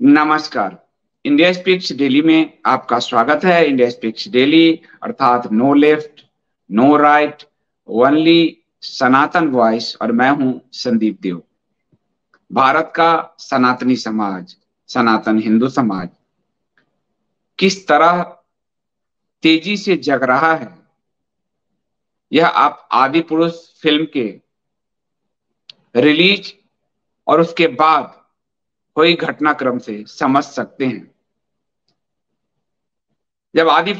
नमस्कार। India speaks daily में आपका स्वागत है। इंडिया स्पीक्स डेली अर्थात no left no right, only Sanatan voice. और मैं हूं संदीप देव। भारत का सनातनी समाज, सनातन हिंदू समाज किस तरह तेजी से जग रहा है, यह आप आदि पुरुष फिल्म के रिलीज और उसके बाद हुई घटनाक्रम से समझ सकते हैं। जब आदि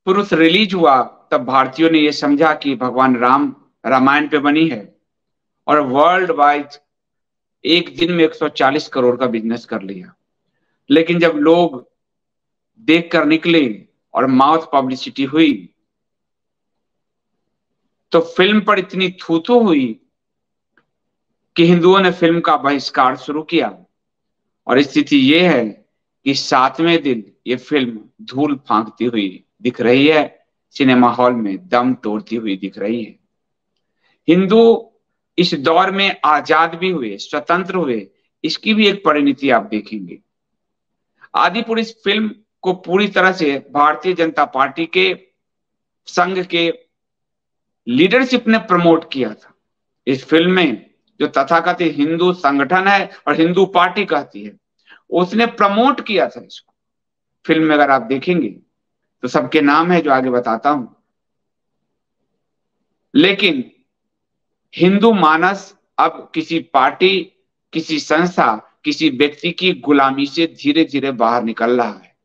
पुरुष रिलीज हुआ तब भारतीयों ने यह समझा कि भगवान राम रामायण पे बनी है और वर्ल्ड वाइड एक दिन में 140 करोड़ का बिजनेस कर लिया। लेकिन जब लोग देख कर निकले और माउथ पब्लिसिटी हुई तो फिल्म पर इतनी थू-थू हुई कि हिंदुओं ने फिल्म का बहिष्कार शुरू किया। और स्थिति ये है कि 7वें दिन ये फिल्म धूल फांकती हुई दिख रही है, सिनेमा हॉल में दम तोड़ती हुई दिख रही है। हिंदू इस दौर में आजाद भी हुए, स्वतंत्र हुए, इसकी भी एक परिणति आप देखेंगे। आदि पुरुष फिल्म को पूरी तरह से भारतीय जनता पार्टी के संघ के लीडरशिप ने प्रमोट किया था। इस फिल्म में जो तथाकथित हिंदू संगठन है और हिंदू पार्टी कहती है, उसने प्रमोट किया था इसको। फिल्म में अगर आप देखेंगे तो सबके नाम है जो आगे बताता हूं। लेकिन हिंदू मानस अब किसी पार्टी, किसी संस्था, किसी व्यक्ति की गुलामी से धीरे धीरे बाहर निकल रहा है।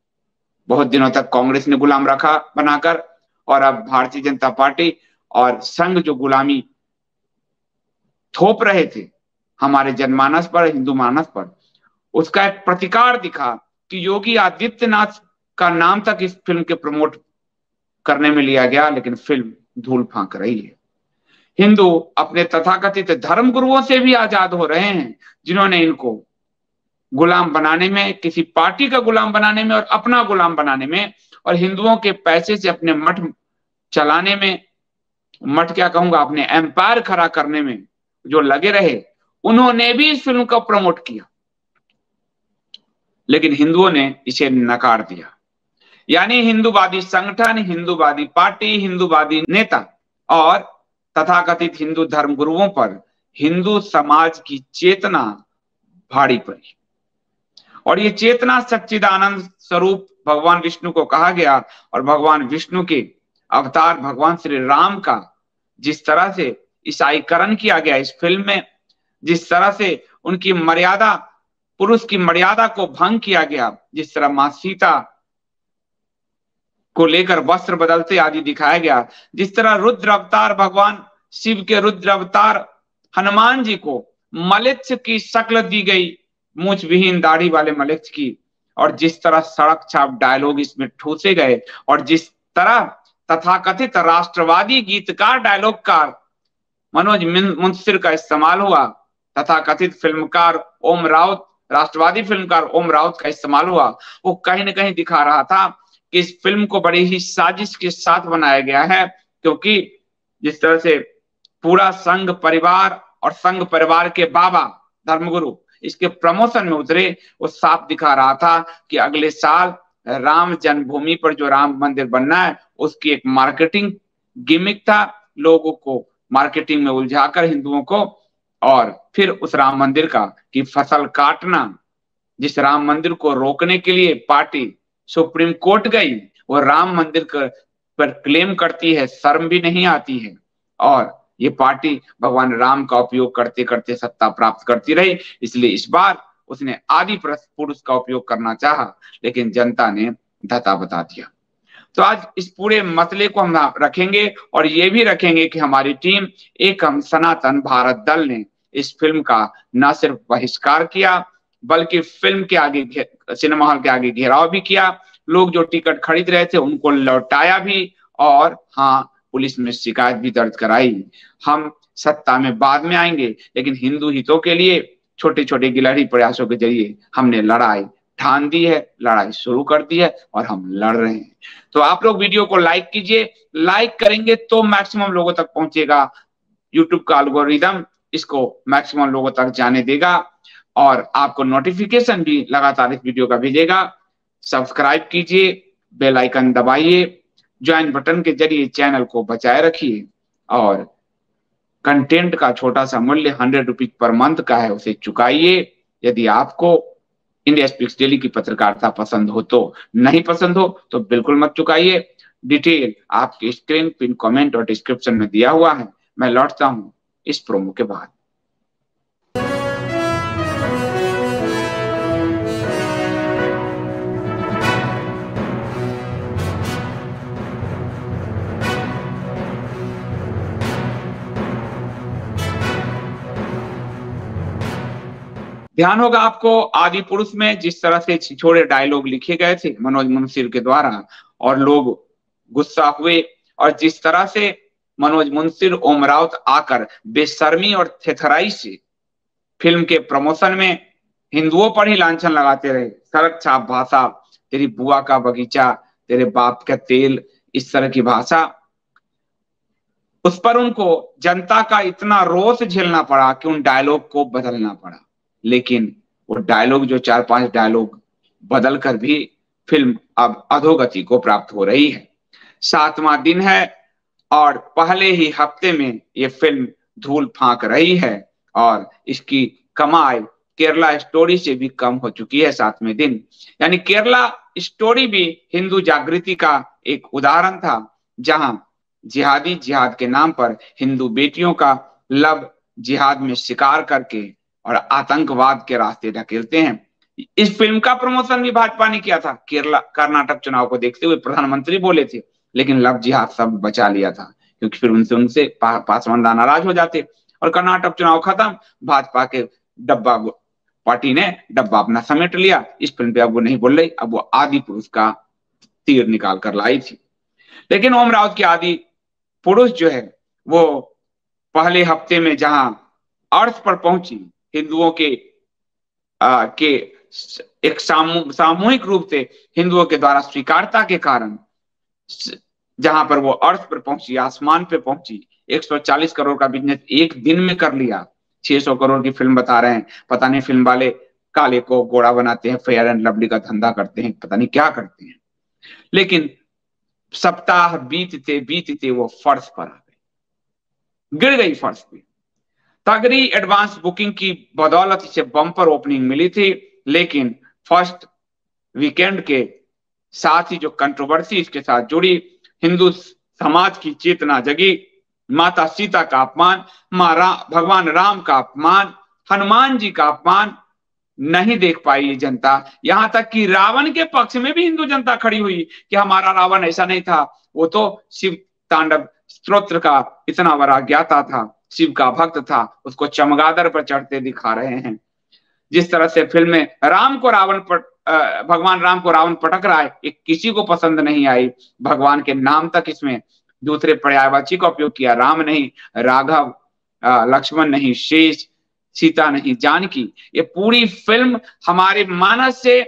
बहुत दिनों तक कांग्रेस ने गुलाम रखा बनाकर, और अब भारतीय जनता पार्टी और संघ जो गुलामी थोप रहे थे हमारे जनमानस पर, हिंदू मानस पर, उसका एक प्रतिकार दिखा कि योगी आदित्यनाथ का नाम तक इस फिल्म के प्रमोट करने में लिया गया, लेकिन फिल्म धूल फांक रही है। हिंदू अपने तथाकथित धर्म गुरुओं से भी आजाद हो रहे हैं, जिन्होंने इनको गुलाम बनाने में, किसी पार्टी का गुलाम बनाने में और अपना गुलाम बनाने में, और हिंदुओं के पैसे से अपने मठ चलाने में, मठ क्या कहूंगा, अपने एम्पायर खड़ा करने में जो लगे रहे, उन्होंने भी इस फिल्म का प्रमोट किया। लेकिन हिंदुओं ने इसे नकार दिया। यानी हिंदूवादी संगठन, हिंदूवादी पार्टी, हिंदूवादी नेता और तथाकथित हिंदू धर्म गुरुओं पर हिंदू समाज की चेतना भारी पड़ी। और ये चेतना सच्चिदानंद स्वरूप भगवान विष्णु को कहा गया, और भगवान विष्णु के अवतार भगवान श्री राम का जिस तरह से ईसाईकरण किया गया इस फिल्म में, जिस तरह से उनकी मर्यादा, पुरुष की मर्यादा को भंग किया गया, जिस तरह मां सीता को लेकर वस्त्र बदलते आदि दिखाया गया, जिस तरह रुद्र अवतार भगवान शिव के रुद्र अवतार हनुमान जी को मलेच्छ की शक्ल दी गई, मूछ विहीन दाढ़ी वाले मलेच्छ की, और जिस तरह सड़क छाप डायलॉग इसमें ठूसे गए, और जिस तरह तथाकथित राष्ट्रवादी गीतकार डायलॉगकार मनोज मुंशिर का इस्तेमाल हुआ, तथाकथित फिल्मकार ओम राउत, राष्ट्रवादी फिल्मकार ओम राउत का इस्तेमाल हुआ, वो कहीं ना कहीं दिखा रहा था कि इस फिल्म को बड़ी ही साजिश के साथ बनाया गया है। क्योंकि जिस तरह से पूरा संघ परिवार और संघ परिवार के बाबा धर्मगुरु इसके प्रमोशन में उतरे, वो साफ दिखा रहा था कि अगले साल राम जन्मभूमि पर जो राम मंदिर बनना है, उसकी एक मार्केटिंग गिमिक था, लोगों को मार्केटिंग में उलझाकर हिंदुओं को, और फिर उस राम मंदिर का की फसल काटना। जिस राम मंदिर को रोकने के लिए पार्टी सुप्रीम कोर्ट गई, वो राम मंदिर पर क्लेम करती है, शर्म भी नहीं आती है। और ये पार्टी भगवान राम का उपयोग करते करते सत्ता प्राप्त करती रही, इसलिए इस बार उसने आदि पुरुष का उपयोग करना चाहा, लेकिन जनता ने धता बता दिया। तो आज इस पूरे मसले को हम रखेंगे, और ये भी रखेंगे कि हमारी टीम एकम सनातन भारत दल ने इस फिल्म का न सिर्फ बहिष्कार किया, बल्कि फिल्म के आगे, सिनेमा हॉल के आगे घेराव भी किया। लोग जो टिकट खरीद रहे थे उनको लौटाया भी, और हाँ, पुलिस में शिकायत भी दर्ज कराई। हम सत्ता में बाद में आएंगे, लेकिन हिंदू हितों के लिए छोटे छोटे गिलहरी प्रयासों के जरिए हमने लड़ाई ठान दी है, लड़ाई शुरू कर दी है, और हम लड़ रहे हैं। तो आप लोग वीडियो को लाइक कीजिए, लाइक करेंगे तो मैक्सिमम लोगों तक पहुंचेगा, यूट्यूब का एल्गोरिदम इसको मैक्सिमम लोगों तक जाने देगा। और आपको नोटिफिकेशन भी लगातार इस वीडियो का भेजेगा। सब्सक्राइब कीजिए, बेल आइकन दबाइए, ज्वाइन बटन के जरिए चैनल को बचाए रखिए और कंटेंट का छोटा सा मूल्य 100 रुपीज पर मंथ का है, उसे चुकाइए। यदि आपको इंडिया स्पीक्स डेली की पत्रकारिता पसंद हो तो, नहीं पसंद हो तो बिल्कुल मत चुकाइए। डिटेल आपके स्क्रीन, पिन, कमेंट और डिस्क्रिप्शन में दिया हुआ है। मैं लौटता हूं इस प्रोमो के बाद। ध्यान होगा आपको आदि पुरुष में जिस तरह से छिछोरे डायलॉग लिखे गए थे मनोज मुंशीर के द्वारा और लोग गुस्सा हुए, और जिस तरह से मनोज मुंशीर, ओम राउत आकर बेशर्मी और थेथराई से फिल्म के प्रमोशन में हिंदुओं पर ही लांछन लगाते रहे। सड़क छाप भाषा, तेरी बुआ का बगीचा, तेरे बाप का तेल, इस तरह की भाषा, उस पर उनको जनता का इतना रोष झेलना पड़ा कि उन डायलॉग को बदलना पड़ा। लेकिन वो डायलॉग, जो 4-5 डायलॉग बदल कर भी फिल्म अब अधोगति को प्राप्त हो रही है। 7वां दिन है और पहले ही हफ्ते में ये फिल्म धूल फांक रही है और इसकी कमाई केरला स्टोरी से भी कम हो चुकी है 7वें दिन। यानी केरला स्टोरी भी हिंदू जागृति का एक उदाहरण था, जहां जिहाद के नाम पर हिंदू बेटियों का लव जिहाद में शिकार करके और आतंकवाद के रास्ते ढकेलते हैं। इस फिल्म का प्रमोशन भी भाजपा ने किया था। कर्नाटक चुनाव को देखते हुए प्रधानमंत्री बोले थे, लेकिन लव जिहाद सब बचा लिया था, क्योंकि फिर उनसे पासवान नाराज हो जाते और कर्नाटक चुनाव खत्म, भाजपा के डब्बा पार्टी ने डब्बा अपना समेट लिया। इस फिल्म पे अब वो नहीं बोल रही, अब वो आदि पुरुष का तीर निकाल कर लाई थी। लेकिन ओम राउत की आदि पुरुष जो है वो पहले हफ्ते में जहां अर्थ पर पहुंची, हिंदुओं के एक सामूहिक रूप से हिंदुओं के द्वारा स्वीकारता के कारण जहां पर वो अर्थ पर पहुंची, आसमान पे पहुंची, 140 करोड़ का बिजनेस एक दिन में कर लिया। 600 करोड़ की फिल्म बता रहे हैं, पता नहीं फिल्म वाले काले को गोरा बनाते हैं, फेयर एंड लवली का धंधा करते हैं, पता नहीं क्या करते हैं। लेकिन सप्ताह बीतते बीतते वो फर्श पर आ गई, गिर गई फर्श पे। तगड़ी एडवांस बुकिंग की बदौलत इसे बम्पर ओपनिंग मिली थी, लेकिन फर्स्ट वीकेंड के साथ ही जो कंट्रोवर्सी इसके साथ जुड़ी, हिंदू समाज की चेतना जगी, माता सीता का अपमान, भगवान राम का अपमान, हनुमान जी का अपमान नहीं देख पाई ये जनता। यहां तक कि रावण के पक्ष में भी हिंदू जनता खड़ी हुई कि हमारा रावण ऐसा नहीं था, वो तो शिव तांडव स्तोत्र का इतना बड़ा ज्ञाता था, शिव का भक्त था, उसको चमगादड़ पर चढ़ते दिखा रहे हैं। जिस तरह से फिल्म में भगवान राम को रावण पटक रहा है, ये किसी को पसंद नहीं आई। भगवान के नाम तक इसमें दूसरे पर्यायवाची का उपयोग किया, राम नहीं राघव, लक्ष्मण नहीं शेष, सीता नहीं जानकी। ये पूरी फिल्म हमारे मानस से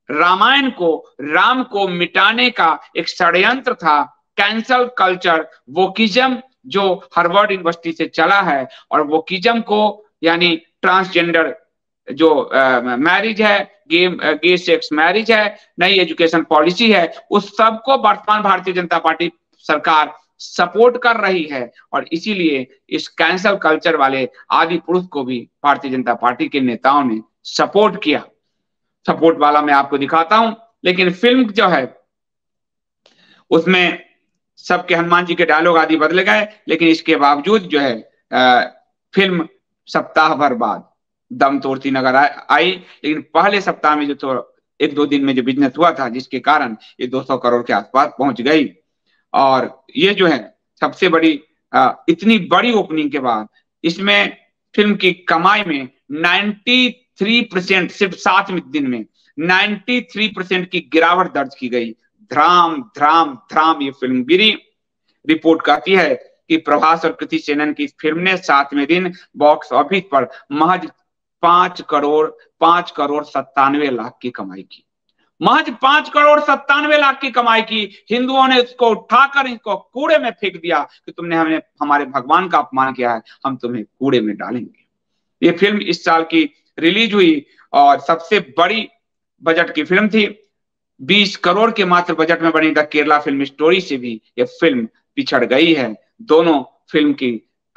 रामायण को, राम को मिटाने का एक षड्यंत्र था। कैंसल कल्चर, वोकिज्म जो हार्वर्ड यूनिवर्सिटी से चला है, और वोकिज्म को यानी ट्रांसजेंडर जो मैरिज है, गे सेक्स मैरिज है, नई एजुकेशन पॉलिसी है, उस सब को वर्तमान भारतीय जनता पार्टी सरकार सपोर्ट कर रही है। और इसीलिए इस कैंसल कल्चर वाले आदि पुरुष को भी भारतीय जनता पार्टी के नेताओं ने सपोर्ट किया। सपोर्ट वाला मैं आपको दिखाता हूं। लेकिन फिल्म जो है उसमें सबके हनुमान जी के डायलॉग आदि बदले गए, लेकिन इसके बावजूद जो है फिल्म सप्ताह भर बाद दम तोड़ती नजर आई। लेकिन पहले सप्ताह में जो तो 1-2 दिन में जो बिजनेस हुआ था, जिसके कारण ये 200 करोड़ के आसपास पहुंच गई। और ये जो है सबसे बड़ी इतनी बड़ी ओपनिंग के बाद इसमें फिल्म की कमाई में 93%, सिर्फ 7 दिन में 93% की गिरावट दर्ज की गई। धराम धराम धराम ये फिल्म गिरी। रिपोर्ट कहती है कि प्रभास और कृति सेनन की फिल्म ने 7वें दिन बॉक्स ऑफिस पर महज 5 करोड़ 97 लाख की कमाई की। महज 5 करोड़ 97 लाख की कमाई की। हिंदुओं ने उसको उठाकर इसको कूड़े में फेंक दिया कि तुमने हमारे भगवान का अपमान किया है, हम तुम्हें कूड़े में डालेंगे। ये फिल्म इस साल की रिलीज हुई और सबसे बड़ी बजट की फिल्म थी। 20 करोड़ के मात्र बजट में बनी द केरला फिल्म स्टोरी से भी ये फिल्म पिछड़ गई है। दोनों फिल्म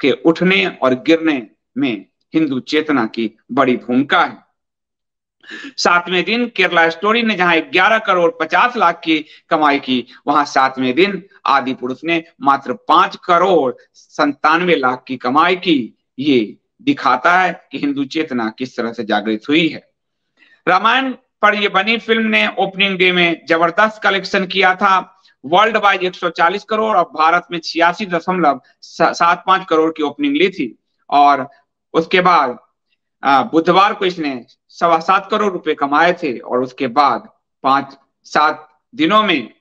के उठने और गिरने में हिंदू चेतना की बड़ी भूमिका है। 7वें दिन केरला स्टोरी ने जहां 11 करोड़ 50 लाख की कमाई की, वहां 7वें दिन आदि पुरुष ने मात्र 5 करोड़ 97 लाख की कमाई की। ये दिखाता है कि हिंदू चेतना किस तरह से जागृत हुई है। रामायण पर यह बनी फिल्म ने ओपनिंग डे में जबरदस्त कलेक्शन किया था। वर्ल्ड वाइड 140 करोड़ और भारत में 86.75 करोड़ की ओपनिंग ली थी। और उसके बाद बुधवार को इसने 7.25 करोड़ रुपए कमाए थे और उसके बाद 5-7 दिनों में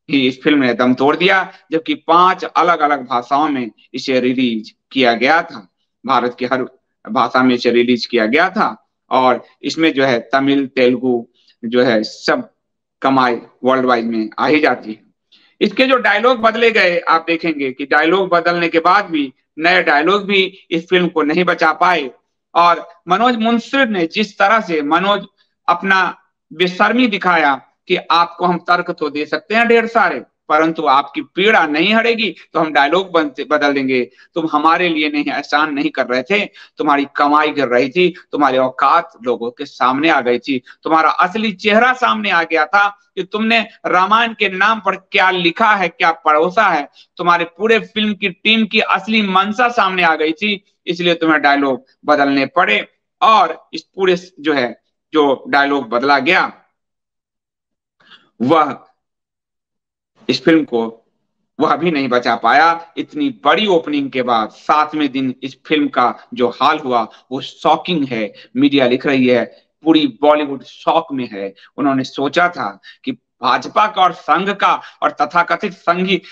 ही इस फिल्म ने दम तोड़ दिया, जबकि 5 अलग अलग भाषाओं में इसे रिलीज किया गया था। भारत की हर भाषा में इसे रिलीज किया गया था और इसमें जो है तमिल तेलुगु जो है सब कमाई वर्ल्ड वाइड में आ ही जाती है। इसके जो डायलॉग बदले गए, आप देखेंगे कि डायलॉग बदलने के बाद भी नए डायलॉग भी इस फिल्म को नहीं बचा पाए। और मनोज मुंशी ने जिस तरह से मनोज अपना बेशर्मी दिखाया कि आपको हम तर्क तो दे सकते हैं ढेर सारे, परंतु आपकी पीड़ा नहीं हटेगी तो हम डायलॉग बदल देंगे। तुम हमारे लिए नहीं, एहसान नहीं कर रहे थे, तुम्हारी कमाई गिर रही थी, तुम्हारी औकात लोगों के सामने आ गई थी, तुम्हारा असली चेहरा सामने आ गया था कि तुमने रामायण के नाम पर क्या लिखा है, क्या परोसा है। तुम्हारे पूरे फिल्म की टीम की असली मंशा सामने आ गई थी, इसलिए तुम्हें डायलॉग बदलने पड़े। और इस पूरे जो डायलॉग बदला गया वह इस फिल्म को वह भी नहीं बचा पाया। इतनी बड़ी ओपनिंग के बाद 7वें दिन इस फिल्म का जो हाल हुआ वो शॉकिंग है। मीडिया लिख रही है पूरी बॉलीवुड शॉक में है। उन्होंने सोचा था कि भाजपा का और संघ का और तथाकथित संघी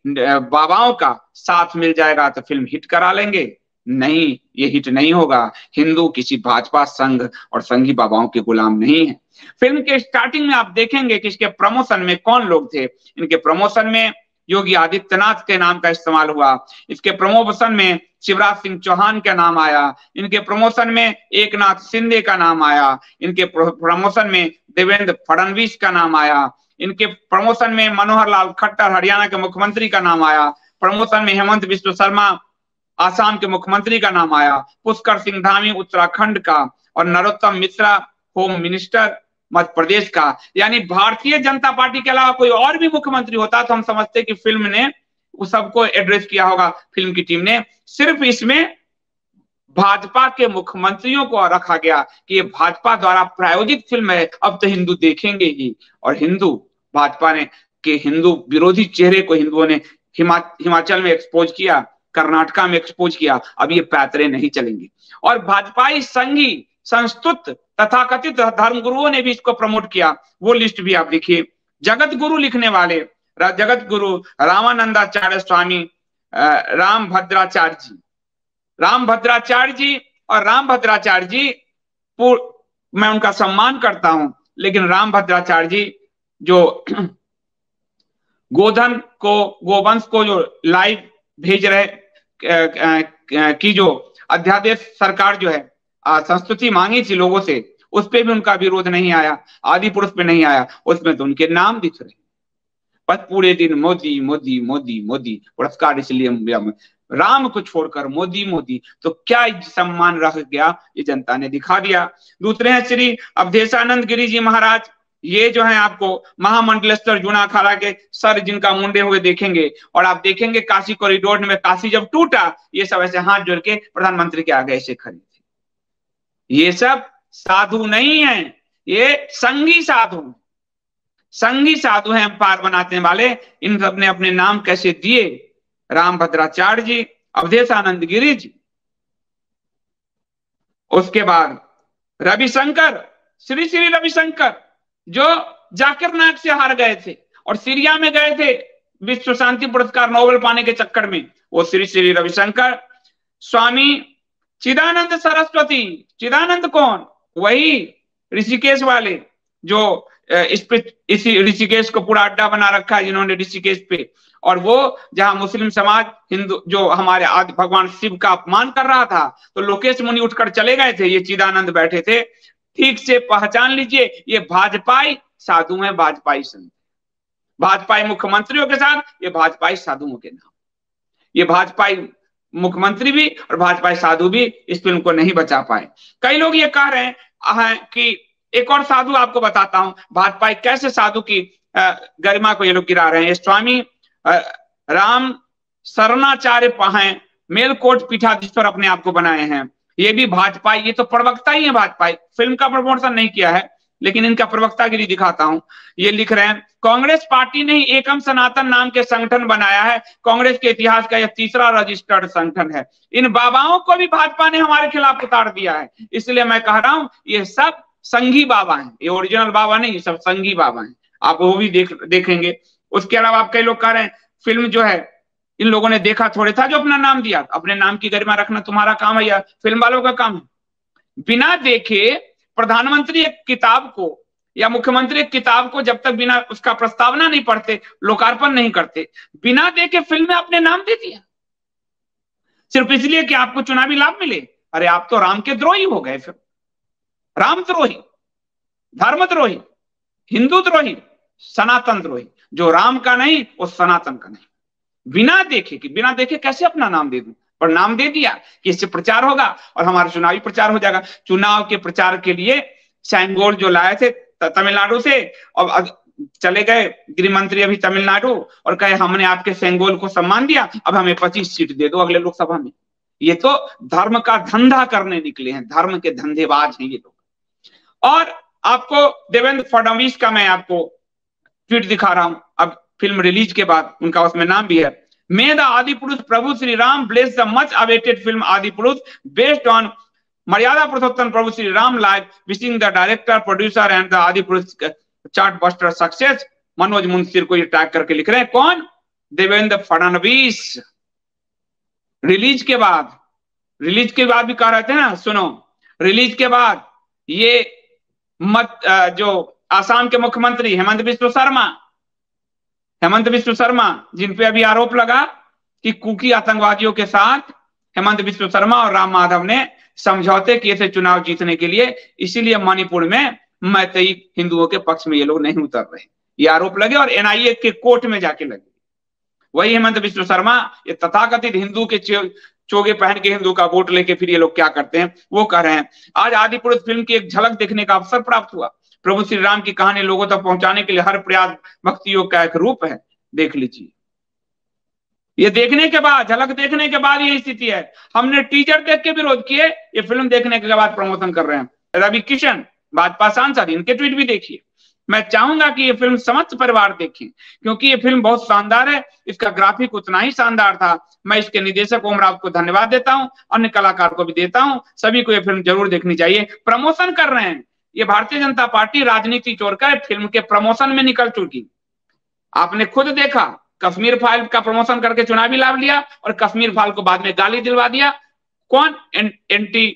बाबाओं का साथ मिल जाएगा तो फिल्म हिट करा लेंगे। नहीं, ये हिट नहीं होगा। हिंदू किसी भाजपा संघ और संघी बाबाओं के गुलाम नहीं है। फिल्म के स्टार्टिंग में आप देखेंगे कि इसके प्रमोशन में कौन लोग थे। इनके प्रमोशन में योगी आदित्यनाथ के नाम का इस्तेमाल हुआ। इसके प्रमोशन में शिवराज सिंह चौहान का नाम आया। इनके प्रमोशन में एकनाथ शिंदे का नाम आया। इनके प्रमोशन में देवेंद्र फडणवीस का नाम आया। इनके प्रमोशन में मनोहर लाल खट्टर हरियाणा के मुख्यमंत्री का नाम आया। प्रमोशन में हेमंत बिस्व शर्मा आसाम के मुख्यमंत्री का नाम आया। पुष्कर सिंह धामी उत्तराखंड का और नरोत्तम मिश्रा होम मिनिस्टर मध्य प्रदेश का। यानी भारतीय जनता पार्टी के अलावा कोई और भी मुख्यमंत्री होता तो हम समझते कि फिल्म ने उस सबको एड्रेस किया होगा। फिल्म की टीम ने सिर्फ इसमें भाजपा के मुख्यमंत्रियों को रखा गया कि ये भाजपा द्वारा प्रायोजित फिल्म है, अब तो हिंदू देखेंगे ही। और हिंदू भाजपा ने के हिंदू विरोधी चेहरे को हिंदुओं ने हिमाचल में एक्सपोज किया, कर्नाटका में एक्सपोज किया। अब ये पैतरे नहीं चलेंगे। और भाजपाई संघी संस्तुत तथाकथित धर्मगुरुओं ने भी इसको प्रमोट किया। वो लिस्ट भी आप देखिए। जगत गुरु लिखने वाले जगत गुरु रामानंदाचार्य स्वामी रामभद्राचार्य जी और रामभद्राचार्य जी मैं उनका सम्मान करता हूं, लेकिन रामभद्राचार्य जी जो गोवंश को जो लाइव भेज रहे की जो अध्यादेश सरकार जो है संस्तुति मांगी थी लोगों से, उस पे भी उनका विरोध नहीं आया। आदि पुरुष पे नहीं आया, उसमें तो उनके नाम दिख रहे। बस पूरे दिन मोदी मोदी मोदी मोदी पुरस्कार इसलिए राम को छोड़कर मोदी मोदी, तो क्या सम्मान रह गया ये जनता ने दिखा दिया। दूसरे हैं श्री अवधेशानंद गिरी जी महाराज। ये जो है आपको महामंडलेश्वर जूना अखाड़ा के सर जिनका मुंडे हुए देखेंगे और आप देखेंगे काशी कॉरिडोर में काशी जब टूटा ये सब ऐसे हाथ जोड़ के प्रधानमंत्री के आगे ऐसे खड़े थे। ये सब साधु नहीं है, ये संघी साधु हैं, पार बनाने वाले। इन सब ने अपने नाम कैसे दिए? रामभद्राचार्य जी, अवधेशानंद गिरी जी। उसके बाद रविशंकर, श्री श्री रविशंकर जो जाकिर नायक से हार गए थे और सीरिया में गए थे विश्व शांति पुरस्कार नोबेल पाने के चक्कर में, वो श्री श्री रविशंकर। स्वामी चिदानंद सरस्वती, चिदानंद कौन? वही ऋषिकेश वाले, जो इस पे इसी ऋषिकेश को पूरा अड्डा बना रखा है जिन्होंने ऋषिकेश पे, और वो जहां मुस्लिम समाज हिंदू जो हमारे आदि भगवान शिव का अपमान कर रहा था, तो लोकेश मुनि उठकर चले गए थे, ये चिदानंद बैठे थे। ठीक से पहचान लीजिए, ये भाजपाई साधु हैं, भाजपाई संत, भाजपाई मुख्यमंत्रियों के साथ ये भाजपाई साधुओं के नाम। ये भाजपाई मुख्यमंत्री भी और भाजपाई साधु भी इस फिल्म को नहीं बचा पाए। कई लोग ये कह रहे हैं कि एक और साधु आपको बताता हूं, भाजपाई कैसे साधु की गरिमा को ये लोग गिरा रहे हैं। स्वामी राम शरणाचार्य पहाय मेलकोट पीठाधीश्वर अपने आप को बनाए हैं, ये भी भाजपाई, ये तो प्रवक्ता ही है भाजपाई, फिल्म का प्रमोशन नहीं किया है, लेकिन इनका प्रवक्तागिरी दिखाता हूं। ये लिख रहे हैं, कांग्रेस पार्टी ने ही एकम सनातन नाम के संगठन बनाया है, कांग्रेस के इतिहास का यह तीसरा रजिस्टर्ड संगठन है। इन बाबाओं को भी भाजपा ने हमारे खिलाफ उतार दिया है, इसलिए मैं कह रहा हूं ये सब संघी बाबा हैं, ये ओरिजिनल बाबा नहीं, ये सब संघी बाबा हैं, आप वो भी देखेंगे। उसके अलावा आप कई लोग कह रहे हैं फिल्म जो है इन लोगों ने देखा थोड़े था जो अपना नाम दिया, अपने नाम की गरिमा रखना तुम्हारा काम है या फिल्म वालों का काम है। बिना देखे प्रधानमंत्री एक किताब को या मुख्यमंत्री एक किताब को जब तक बिना उसका प्रस्तावना नहीं पढ़ते, लोकार्पण नहीं करते, बिना देखे फिल्म में अपने नाम दे दिया सिर्फ इसलिए कि आपको चुनावी लाभ मिले। अरे आप तो राम के द्रोही हो गए, फिर राम द्रोही, धर्म द्रोही, हिंदू द्रोही, सनातन द्रोही। जो राम का नहीं वो सनातन का नहीं। बिना देखे कैसे अपना नाम दे दूं, पर नाम दे दिया कि इससे प्रचार होगा और हमारा चुनावी प्रचार हो जाएगा। चुनाव के प्रचार के लिए सैंगोल जो लाए थे तमिलनाडु से, और चले गए गृह मंत्री अभी तमिलनाडु और कहे हमने आपके सेंगोल को सम्मान दिया, अब हमें 25 सीट दे दो अगले लोकसभा में। ये तो धर्म का धंधा करने निकले हैं, धर्म के धंधेबाज हैं ये लोग। और आपको देवेंद्र फडणवीस का मैं आपको ट्वीट दिखा रहा हूं, अब फिल्म रिलीज के बाद उनका उसमें नाम भी है, मे the Adi Purush Prabhu Shri Ram bless the much awaited film Adi Purush based on Maryada Purushottam Prabhu Shri Ram live, wishing the director producer and the Adi Purush chart buster success. Manoj Muntashir को ये टैग करके लिख रहे हैं, कौन? देवेंद्र फडणवीस। रिलीज के बाद भी कह रहे थे ना, सुनो, रिलीज के बाद ये जो आसाम के मुख्यमंत्री हेमंत बिस्व शर्मा जिन पे अभी आरोप लगा कि कुकी आतंकवादियों के साथ हेमंत बिस्व शर्मा और राम माधव ने समझौते किए थे चुनाव जीतने के लिए, इसीलिए मणिपुर में मैतेई हिंदुओं के पक्ष में ये लोग नहीं उतर रहे, ये आरोप लगे और एनआईए के कोर्ट में जाके लगे। वही हेमंत बिस्व शर्मा ये तथाकथित हिंदू के चोगे पहन के हिंदू का वोट लेके फिर ये लोग क्या करते हैं वो कर रहे हैं। आज आदि पुरुष फिल्म की एक झलक देखने का अवसर प्राप्त हुआ। प्रभु श्री राम की कहानी लोगों तक पहुंचाने के लिए हर प्रयास भक्ति योग का एक रूप है, देख लीजिए। ये देखने के बाद, झलक देखने के बाद यही स्थिति है। हमने टीजर देख के विरोध किए, ये फिल्म देखने के बाद प्रमोशन कर रहे हैं। रवि किशन भाजपा सांसद, इनके ट्वीट भी देखिए। मैं चाहूंगा कि ये फिल्म समस्त परिवार देखें क्योंकि ये फिल्म बहुत शानदार है, इसका ग्राफिक उतना ही शानदार था। मैं इसके निदेशक ओम राव को धन्यवाद देता हूं, अन्य कलाकार को भी देता हूं, सभी को ये फिल्म जरूर देखनी चाहिए। प्रमोशन कर रहे हैं, ये भारतीय जनता पार्टी राजनीति छोड़कर फिल्म के प्रमोशन में निकल चुकी। आपने खुद देखा, कश्मीर फाइल का प्रमोशन करके चुनावी लाभ लिया और कश्मीर फाइल को बाद में गाली दिलवा दिया। कौन? एंटी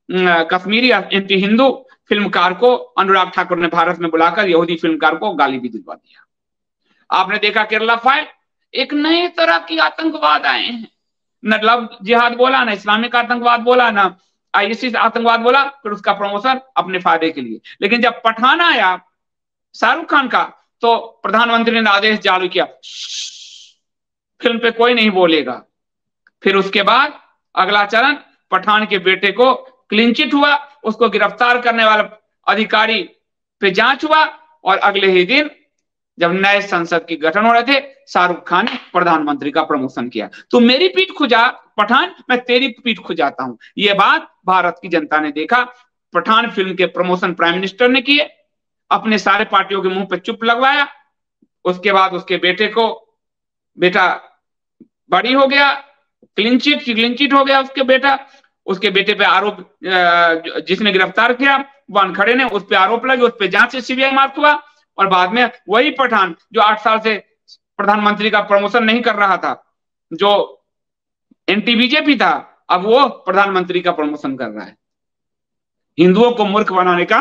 कश्मीरी, एंटी हिंदू फिल्मकार को अनुराग ठाकुर ने भारत में बुलाकर यहूदी फिल्मकार को गाली भी दिलवा दिया। आपने देखा केरला फाइल, एक नए तरह की आतंकवाद आए हैं, न लव जिहाद बोला, न इस्लामिक आतंकवाद बोला, न आईएसआई आतंकवाद बोला, फिर उसका प्रमोशन अपने फायदे के लिए। लेकिन जब पठान आया शाहरुख खान का, तो प्रधानमंत्री ने आदेश जारी किया, फिल्म पे कोई नहीं बोलेगा। फिर उसके बाद अगला चरण, पठान के बेटे को क्लीन चिट हुआ, उसको गिरफ्तार करने वाला अधिकारी पे जांच हुआ और अगले ही दिन जब नए संसद की गठन हो रहे थे, शाहरुख खान ने प्रधानमंत्री का प्रमोशन किया। तो मेरी पीठ खुजा पठान, मैं तेरी पीठ खुजाता हूं। यह बात भारत की जनता ने देखा। पठान फिल्म के प्रमोशन प्राइम मिनिस्टर ने किए, अपने सारे पार्टियों के मुंह पे चुप लगवाया। उसके बाद उसके बेटे को, बेटा बड़ी हो गया, क्लीन चिट हो गया उसके बेटा। उसके बेटे पे आरोप, जिसने गिरफ्तार किया वानखड़े ने, उस पे आरोप लगे, उस पे जांच से सीबीआई मार्क हुआ और बाद में वही पठान जो 8 साल से प्रधानमंत्री का प्रमोशन नहीं कर रहा था, जो एंटी बीजेपी था, अब वो प्रधानमंत्री का प्रमोशन कर रहा है। हिंदुओं को मूर्ख बनाने का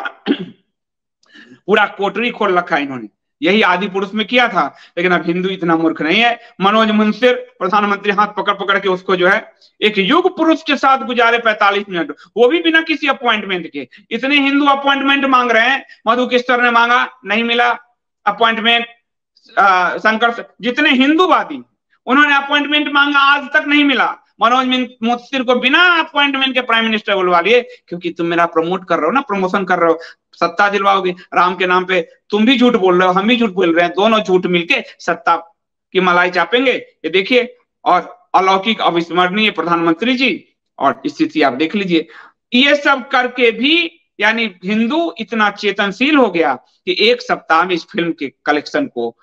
पूरा कोटरी खोल रखा है इन्होंने। यही आदि पुरुष में किया था, लेकिन अब हिंदू इतना मूर्ख नहीं है। मनोज मुंशिर प्रधानमंत्री हाथ पकड़ पकड़ के उसको जो है एक युग पुरुष के साथ गुजारे 45 मिनट, वो भी बिना किसी अपॉइंटमेंट के। इतने हिंदू अपॉइंटमेंट मांग रहे हैं, मधु किस्तर ने मांगा, नहीं मिला अपॉइंटमेंट। शंकर, जितने हिंदूवादी उन्होंने अपॉइंटमेंट मांगा, आज तक नहीं मिला। मनोज मुंशिर को बिना अपॉइंटमेंट के प्राइम मिनिस्टर बुलवा लिए, क्योंकि तुम मेरा प्रमोट कर रहे हो ना, प्रमोशन कर रहे हो, सत्ता दिलवाओगे राम के नाम पे। तुम भी झूठ बोल रहे हो, हम भी झूठ बोल रहे हैं, दोनों झूठ मिलके सत्ता की मलाई चापेंगे। ये देखिए, और अलौकिक अविस्मरणीय प्रधानमंत्री जी, और स्थिति आप देख लीजिए। ये सब करके भी यानी हिंदू इतना चेतनशील हो गया कि एक सप्ताह में इस फिल्म के कलेक्शन को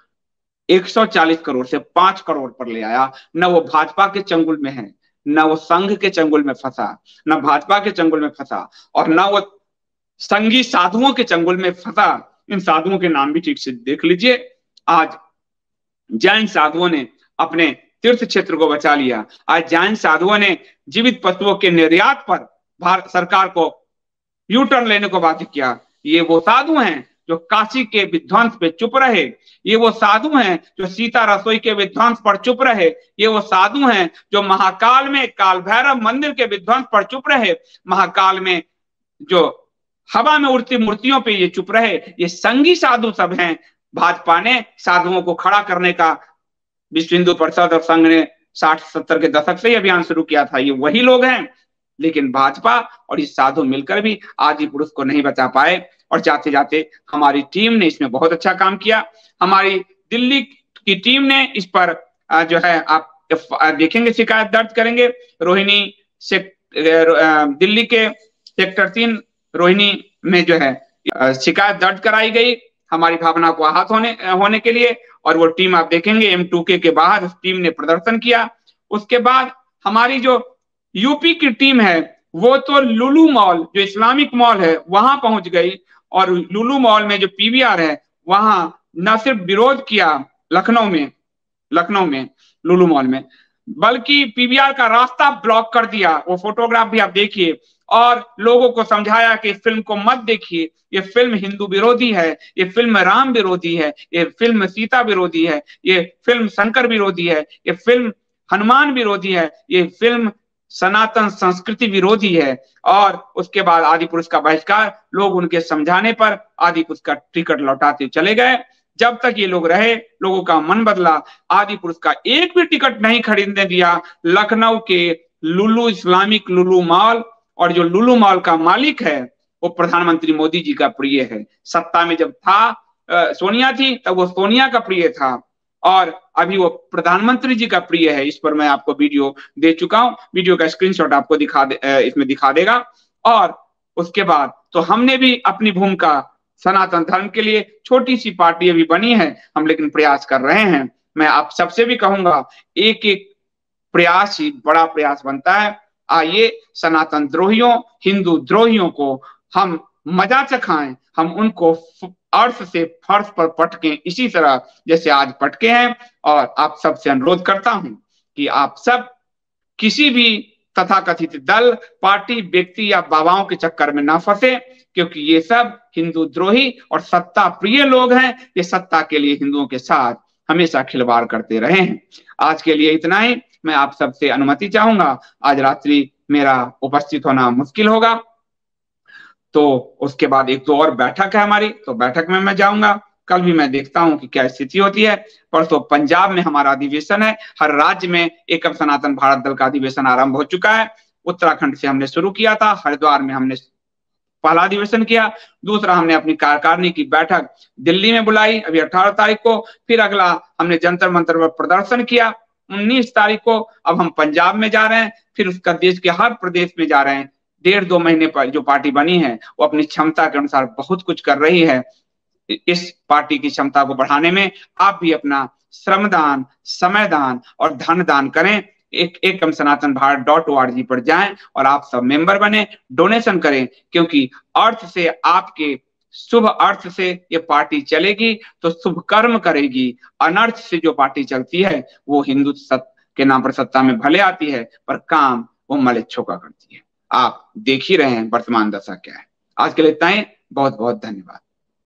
140 करोड़ से 5 करोड़ पर ले आया। न वो भाजपा के चंगुल में है, न वो संघ के चंगुल में फंसा, न भाजपा के चंगुल में फंसा, और न वो संघी साधुओं के चंगुल में फंसा। इन साधुओं के नाम भी ठीक से देख लीजिए। आज जैन साधुओं ने अपने तीर्थ क्षेत्र को बचा लिया। आज जैन साधुओं ने जीवित पशुओं के निर्यात पर भारत सरकार को यू टर्न लेने को बाध्य किया। ये वो साधु हैं जो काशी के विध्वंस पे चुप रहे। ये वो साधु हैं जो सीता रसोई के विध्वंस पर चुप रहे। ये वो साधु हैं जो महाकाल में काल भैरव मंदिर के विध्वंस पर चुप रहे। महाकाल में जो हवा में उड़ती मूर्तियों पे ये चुप रहे। ये संघी साधु सब हैं। भाजपा ने साधुओं को खड़ा करने का विश्व हिंदू परिषद और संघ ने 60-70 के दशक से ही अभियान शुरू किया था। ये वही लोग हैं, लेकिन भाजपा और इस साधु मिलकर भी आदि पुरुष को नहीं बचा पाए। और जाते जाते हमारी टीम ने इसमें बहुत अच्छा काम किया। हमारी दिल्ली की टीम ने इस पर जो है आप देखेंगे शिकायत दर्ज करेंगे। रोहिणी से दिल्ली के सेक्टर 3 रोहिणी में जो है शिकायत दर्ज कराई गई हमारी भावना को आहत होने के लिए। और वो टीम आप देखेंगे M2K के बाहर उस टीम ने प्रदर्शन किया। उसके बाद हमारी जो यूपी की टीम है वो तो लुलु मॉल जो इस्लामिक मॉल है वहां पहुंच गई, और लुलु मॉल में जो पीवीआर है वहां न सिर्फ विरोध किया लखनऊ में लुलु मॉल में, बल्कि पीवीआर का रास्ता ब्लॉक कर दिया। वो फोटोग्राफ भी आप देखिए, और लोगों को समझाया कि इस फिल्म को मत देखिए, ये फिल्म हिंदू विरोधी है, ये फिल्म राम विरोधी है, ये फिल्म सीता विरोधी है, ये फिल्म शंकर विरोधी है, ये फिल्म हनुमान विरोधी है, ये फिल्म सनातन संस्कृति विरोधी है। और उसके बाद आदि पुरुष का बहिष्कार, लोग उनके समझाने पर आदि पुरुष का टिकट लौटाते चले गए। जब तक ये लोग रहे, लोगों का मन बदला, आदि पुरुष का एक भी टिकट नहीं खरीदने दिया। लखनऊ के लुलु इस्लामिक लुलु मॉल, और जो लुलु मॉल का मालिक है वो प्रधानमंत्री मोदी जी का प्रिय है। सत्ता में जब था सोनिया थी तब वो सोनिया का प्रिय था, और अभी वो प्रधानमंत्री जी का प्रिय है। इस पर मैं आपको वीडियो दे चुका हूं, वीडियो का स्क्रीनशॉट आपको इसमें दिखा देगा। और उसके बाद तो हमने भी अपनी भूमिका सनातन धर्म के लिए, छोटी सी पार्टी अभी बनी है हम, लेकिन प्रयास कर रहे हैं। मैं आप सबसे भी कहूंगा, एक एक प्रयास ही बड़ा प्रयास बनता है। आइए सनातन द्रोहियों, हिंदू द्रोहियों को हम मजा चखाएं, हम उनको अर्थ से फर्श पर पटकें, इसी तरह जैसे आज पटके हैं। और आप सबसे अनुरोध करता हूं कि आप सब किसी भी तथाकथित दल, पार्टी, व्यक्ति या बाबाओं के चक्कर में ना फंसे, क्योंकि ये सब हिंदू द्रोही और सत्ता प्रिय लोग हैं। ये सत्ता के लिए हिंदुओं के साथ हमेशा खिलवाड़ करते रहे हैं। आज के लिए इतना ही। मैं आप सबसे अनुमति चाहूंगा, आज रात्रि मेरा उपस्थित होना मुश्किल होगा, तो उसके बाद 1-2 और बैठक है हमारी, तो बैठक में मैं जाऊंगा। कल भी मैं देखता हूं कि क्या स्थिति होती है। परसों पंजाब में हमारा अधिवेशन है। हर राज्य में एकम सनातन भारत दल का अधिवेशन आरंभ हो चुका है। उत्तराखंड से हमने शुरू किया था, हरिद्वार में हमने पहला अधिवेशन किया। दूसरा, हमने अपनी कार्यकारिणी की बैठक दिल्ली में बुलाई अभी 18 तारीख को। फिर अगला हमने जंतर मंतर पर प्रदर्शन किया 19 तारीख को। अब हम पंजाब में जा रहे हैं, फिर उसका देश के हर प्रदेश में जा रहे हैं। 1.5-2 महीने पर जो पार्टी बनी है वो अपनी क्षमता के अनुसार बहुत कुछ कर रही है। इस पार्टी की क्षमता को बढ़ाने में आप भी अपना श्रमदान, समयदान और धन दान करें। एकम सनातन भारत .org पर जाएं और आप सब मेंबर बने, डोनेशन करें, क्योंकि अर्थ से, आपके शुभ अर्थ से ये पार्टी चलेगी तो शुभ कर्म करेगी। अनर्थ से जो पार्टी चलती है वो हिंदू के नाम पर सत्ता में भले आती है, पर काम वो मलेच्छों का करती है। आप देख ही रहे हैं वर्तमान दशा क्या है। आज के लिए इतना ही। बहुत बहुत धन्यवाद।